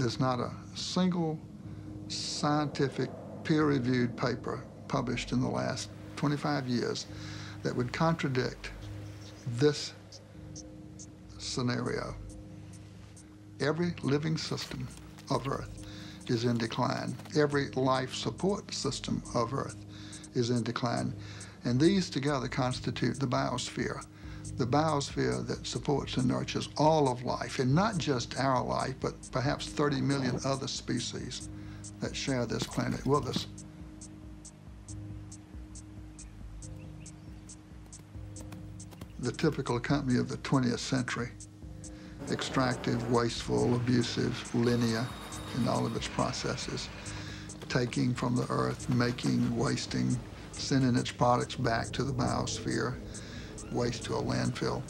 There's not a single scientific peer-reviewed paper published in the last 25 years that would contradict this scenario. Every living system of Earth is in decline. Every life support system of Earth is in decline. And these together constitute the biosphere that supports and nurtures all of life, and not just our life, but perhaps 30 million other species that share this planet with us. The typical company of the 20th century, extractive, wasteful, abusive, linear in all of its processes, taking from the earth, making, wasting, sending its products back to the biosphere, waste to a landfill.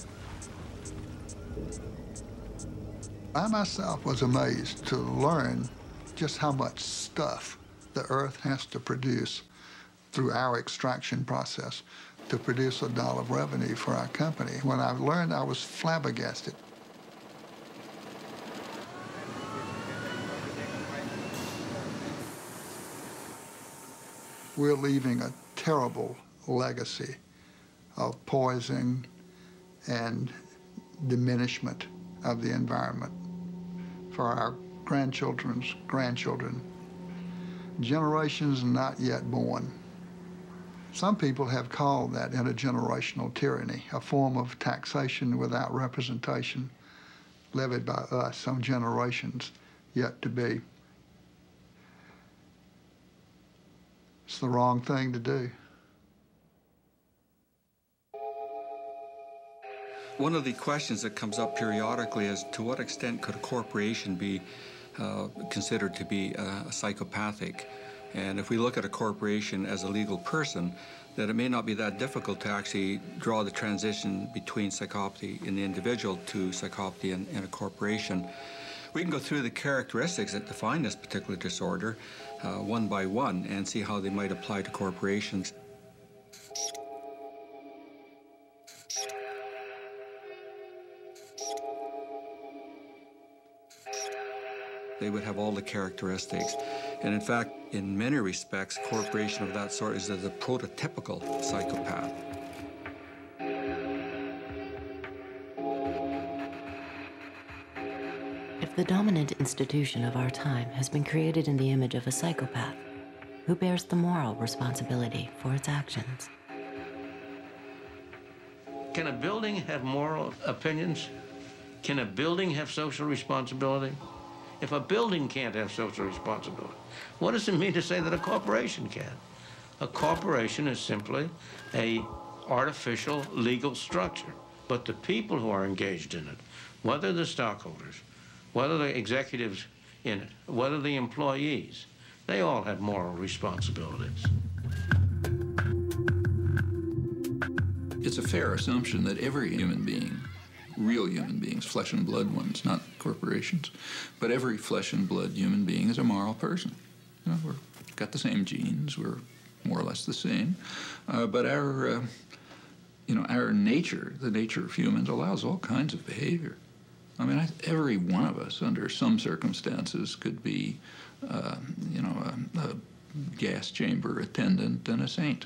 I myself was amazed to learn just how much stuff the earth has to produce through our extraction process to produce $1 of revenue for our company. When I learned, I was flabbergasted. We're leaving a terrible legacy of poison and diminishment of the environment for our grandchildren's grandchildren, generations not yet born. Some people have called that intergenerational tyranny, a form of taxation without representation levied by us on generations yet to be. It's the wrong thing to do. One of the questions that comes up periodically is to what extent could a corporation be considered to be psychopathic? And if we look at a corporation as a legal person, that it may not be that difficult to actually draw the transition between psychopathy in the individual to psychopathy in a corporation. We can go through the characteristics that define this particular disorder one by one and see how they might apply to corporations. They would have all the characteristics. And in fact, in many respects, a corporation of that sort is the prototypical psychopath. If the dominant institution of our time has been created in the image of a psychopath, who bears the moral responsibility for its actions? Can a building have moral opinions? Can a building have social responsibility? If a building can't have social responsibility, what does it mean to say that a corporation can? A corporation is simply an artificial legal structure. But the people who are engaged in it, whether the stockholders, whether the executives in it, whether the employees, they all have moral responsibilities. It's a fair assumption that every human being, real human beings, flesh and blood ones, not corporations, but every flesh and blood human being is a moral person. You know, we've got the same genes, we're more or less the same, but our nature, the nature of humans, allows all kinds of behavior. I mean, every one of us, under some circumstances, could be, a gas chamber attendant and a saint.